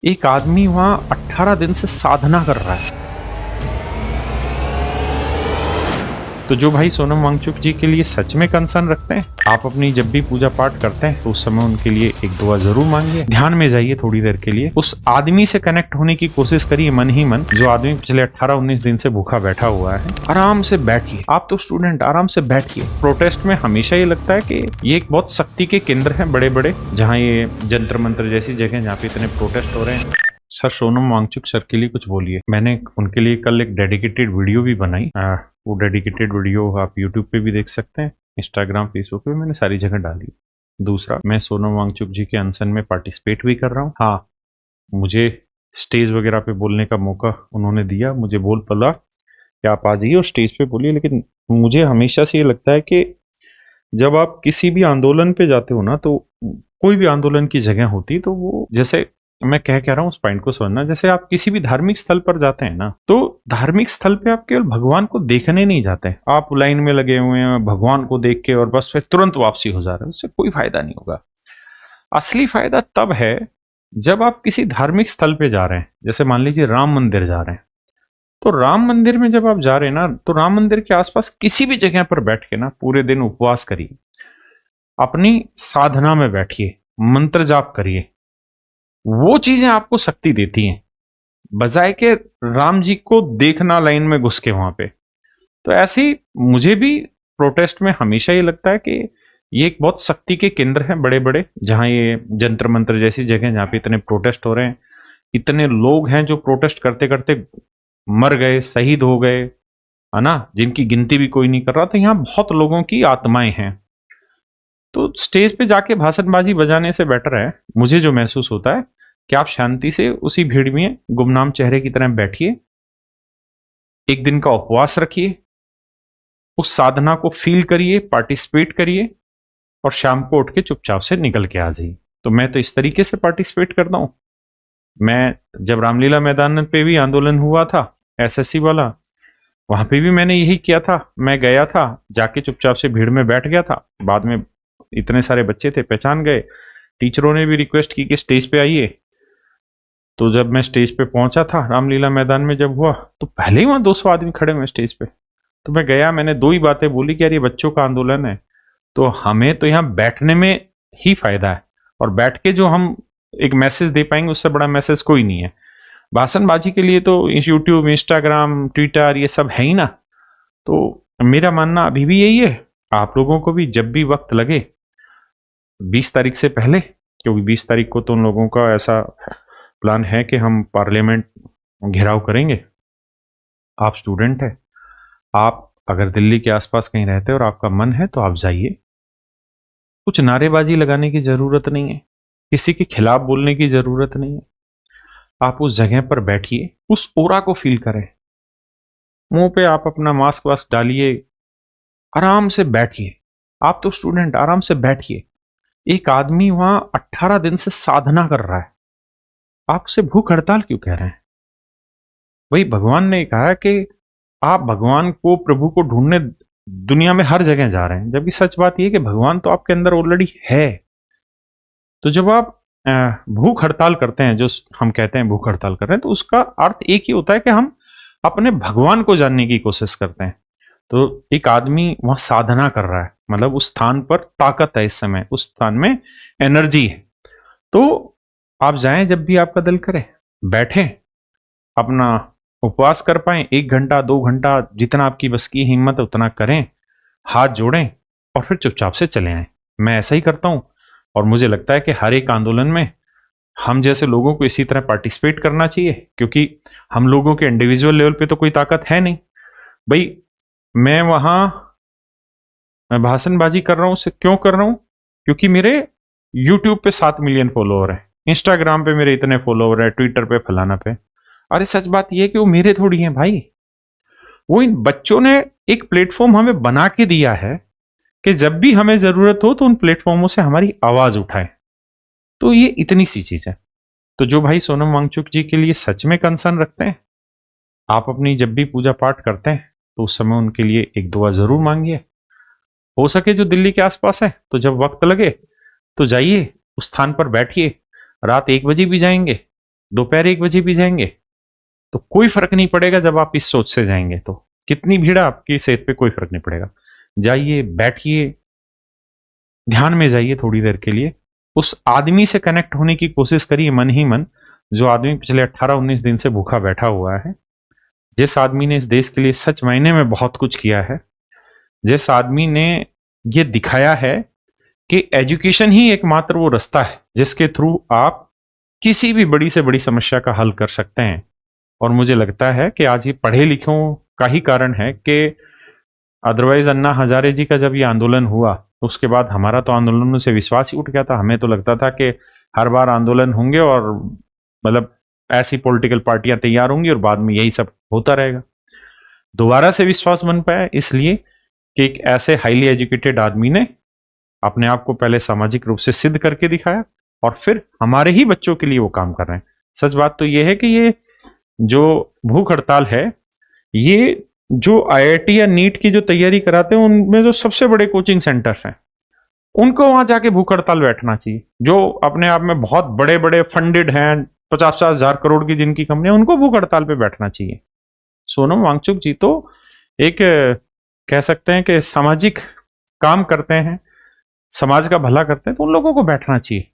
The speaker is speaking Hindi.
एक आदमी वहां 18 दिन से साधना कर रहा है। तो जो भाई सोनम वांगचुक जी के लिए सच में कंसर्न रखते हैं, आप अपनी जब भी पूजा पाठ करते हैं तो उस समय उनके लिए एक दुआ जरूर मांगिए, ध्यान में जाइए थोड़ी देर के लिए, उस आदमी से कनेक्ट होने की कोशिश करिए मन ही मन, जो आदमी पिछले 18-19 दिन से भूखा बैठा हुआ है। आराम से बैठिए, आप तो स्टूडेंट, आराम से बैठिए। प्रोटेस्ट में हमेशा ये लगता है कि ये एक बहुत शक्ति के केंद्र हैं बड़े बड़े, जहाँ ये जंतर मंत्र जैसी जगह जहाँ पे इतने प्रोटेस्ट हो रहे हैं। सर सोनम वांगचुक सर के लिए कुछ बोलिए। मैंने उनके लिए कल एक डेडिकेटेड वीडियो भी बनाई, वो डेडिकेटेड वीडियो आप यूट्यूब पे भी देख सकते हैं, इंस्टाग्राम फेसबुक पे मैंने सारी जगह डाली। दूसरा, मैं सोनम वांगचुक जी के अनशन में पार्टिसिपेट भी कर रहा हूँ। हाँ, मुझे स्टेज वगैरह पे बोलने का मौका उन्होंने दिया, मुझे बोल पड़ा कि आप आ जाइए और स्टेज पे बोलिए, लेकिन मुझे हमेशा से ये लगता है कि जब आप किसी भी आंदोलन पे जाते हो ना, तो कोई भी आंदोलन की जगह होती, तो वो जैसे मैं कह रहा हूँ उस पॉइंट को समझना, जैसे आप किसी भी धार्मिक स्थल पर जाते हैं ना, तो धार्मिक स्थल पे आप केवल भगवान को देखने नहीं जाते, आप लाइन में लगे हुए हैं भगवान को देख के और बस फिर तुरंत वापसी हो जा रहे हैं, उससे कोई फायदा नहीं होगा। असली फायदा तब है जब आप किसी धार्मिक स्थल पे जा रहे हैं, जैसे मान लीजिए राम मंदिर जा रहे हैं, तो राम मंदिर में जब आप जा रहे हैं ना, तो राम मंदिर के आसपास किसी भी जगह पर बैठ के ना पूरे दिन उपवास करिए, अपनी साधना में बैठिए, मंत्र जाप करिए, वो चीजें आपको शक्ति देती हैं, बजाय के राम जी को देखना लाइन में घुस के वहां पे। तो ऐसे ही मुझे भी प्रोटेस्ट में हमेशा ये लगता है कि ये एक बहुत शक्ति के केंद्र हैं बड़े बड़े, जहां ये जंतर मंत्र जैसी जगह जहां पे इतने प्रोटेस्ट हो रहे हैं, इतने लोग हैं जो प्रोटेस्ट करते करते मर गए, शहीद हो गए, है ना, जिनकी गिनती भी कोई नहीं कर रहा। तो यहाँ बहुत लोगों की आत्माएं हैं। तो स्टेज पे जाके भाषणबाजी बजाने से बेटर है, मुझे जो महसूस होता है, कि आप शांति से उसी भीड़ में गुमनाम चेहरे की तरह बैठिए, एक दिन का उपवास रखिए, उस साधना को फील करिए, पार्टिसिपेट करिए, और शाम को उठ के चुपचाप से निकल के आ जाइए। तो मैं तो इस तरीके से पार्टिसिपेट करता हूं। मैं जब रामलीला मैदान पे भी आंदोलन हुआ था एसएससी वाला, वहां पे भी मैंने यही किया था। मैं गया था, जाके चुपचाप से भीड़ में बैठ गया था। बाद में इतने सारे बच्चे थे, पहचान गए, टीचरों ने भी रिक्वेस्ट की कि स्टेज पे आइए। तो जब मैं स्टेज पे पहुंचा था रामलीला मैदान में जब हुआ, तो पहले ही वहां 200 आदमी खड़े हुए स्टेज पे। तो मैं गया, मैंने दो ही बातें बोली कि यार ये बच्चों का आंदोलन है, तो हमें तो यहाँ बैठने में ही फायदा है, और बैठ के जो हम एक मैसेज दे पाएंगे उससे बड़ा मैसेज कोई नहीं है। भाषणबाजी के लिए तो यूट्यूब, इंस्टाग्राम, ट्विटर ये सब है ही ना। तो मेरा मानना अभी भी यही है, आप लोगों को भी जब भी वक्त लगे 20 तारीख से पहले, क्योंकि 20 तारीख को तो उन लोगों का ऐसा प्लान है कि हम पार्लियामेंट घेराव करेंगे। आप स्टूडेंट है, आप अगर दिल्ली के आसपास कहीं रहते हैं और आपका मन है तो आप जाइए। कुछ नारेबाजी लगाने की जरूरत नहीं है, किसी के खिलाफ बोलने की जरूरत नहीं है। आप उस जगह पर बैठिए, उस ओरा को फील करें, मुंह पे आप अपना मास्क वास्क डालिए, आराम से बैठिए। आप तो स्टूडेंट, आराम से बैठिए। एक आदमी वहां 18 दिन से साधना कर रहा है, आप उसे भूख हड़ताल क्यों कह रहे हैं? वही भगवान ने कहा कि आप भगवान को, प्रभु को ढूंढने दुनिया में हर जगह जा रहे हैं, जबकि सच बात यह कि भगवान तो आपके अंदर ऑलरेडी है। तो जब आप भूख हड़ताल करते हैं, जो हम कहते हैं भूख हड़ताल कर रहे हैं, तो उसका अर्थ एक ही होता है कि हम अपने भगवान को जानने की कोशिश करते हैं। तो एक आदमी वहां साधना कर रहा है, मतलब उस स्थान पर ताकत है, इस समय उस स्थान में एनर्जी है। तो आप जाएं जब भी आपका दिल करे, बैठें, अपना उपवास कर पाए 1 घंटा 2 घंटा, जितना आपकी बस की हिम्मत है उतना करें, हाथ जोड़ें और फिर चुपचाप से चले आएं। मैं ऐसा ही करता हूं, और मुझे लगता है कि हर एक आंदोलन में हम जैसे लोगों को इसी तरह पार्टिसिपेट करना चाहिए, क्योंकि हम लोगों के इंडिविजुअल लेवल पे तो कोई ताकत है नहीं। भाई मैं भाषणबाजी कर रहा हूं, उससे क्यों कर रहा हूं? क्योंकि मेरे यूट्यूब पे 7 मिलियन फॉलोअर है, इंस्टाग्राम पे मेरे इतने फॉलोअर है, ट्विटर पे फलाना पे। अरे सच बात यह है कि वो मेरे थोड़ी हैं भाई, वो इन बच्चों ने एक प्लेटफॉर्म हमें बना के दिया है कि जब भी हमें जरूरत हो तो उन प्लेटफॉर्मों से हमारी आवाज उठाए। तो ये इतनी सी चीज है। तो जो भाई सोनम वांगचुक जी के लिए सच में कंसर्न रखते हैं, आप अपनी जब भी पूजा पाठ करते हैं तो उस समय उनके लिए एक दुआ जरूर मांगिए। हो सके जो दिल्ली के आसपास है, तो जब वक्त लगे तो जाइए, उस स्थान पर बैठिए, रात 1 बजे भी जाएंगे दोपहर 1 बजे भी जाएंगे तो कोई फर्क नहीं पड़ेगा। जब आप इस सोच से जाएंगे तो कितनी भीड़ है, आपकी सेहत पे कोई फर्क नहीं पड़ेगा। जाइए, बैठिए, ध्यान में जाइए थोड़ी देर के लिए, उस आदमी से कनेक्ट होने की कोशिश करिए मन ही मन, जो आदमी पिछले 18-19 दिन से भूखा बैठा हुआ है, जिस आदमी ने इस देश के लिए सच मायने में बहुत कुछ किया है, जिस आदमी ने ये दिखाया है कि एजुकेशन ही एकमात्र वो रास्ता है जिसके थ्रू आप किसी भी बड़ी से बड़ी समस्या का हल कर सकते हैं। और मुझे लगता है कि आज ये पढ़े लिखों का ही कारण है कि अदरवाइज अन्ना हजारे जी का जब ये आंदोलन हुआ उसके बाद हमारा तो आंदोलनों से विश्वास ही उठ गया था। हमें तो लगता था कि हर बार आंदोलन होंगे और मतलब ऐसी पॉलिटिकल पार्टियां तैयार होंगी और बाद में यही सब होता रहेगा। दोबारा से विश्वास बन पाया इसलिए कि एक ऐसे हाईली एजुकेटेड आदमी ने अपने आप को पहले सामाजिक रूप से सिद्ध करके दिखाया और फिर हमारे ही बच्चों के लिए वो काम कर रहे हैं। सच बात तो ये है कि ये जो भूख हड़ताल है, ये जो आईआईटी या नीट की जो तैयारी कराते हैं उनमें जो सबसे बड़े कोचिंग सेंटर्स हैं उनको वहां जाके भूख हड़ताल बैठना चाहिए। जो अपने आप में बहुत बड़े बड़े फंडेड हैं, 50-50 हजार करोड़ की जिनकी कंपनियां, उनको भूख हड़ताल पे बैठना चाहिए। सोनम वांगचुक जी तो एक कह सकते हैं कि सामाजिक काम करते हैं, समाज का भला करते हैं, तो उन लोगों को बैठना चाहिए।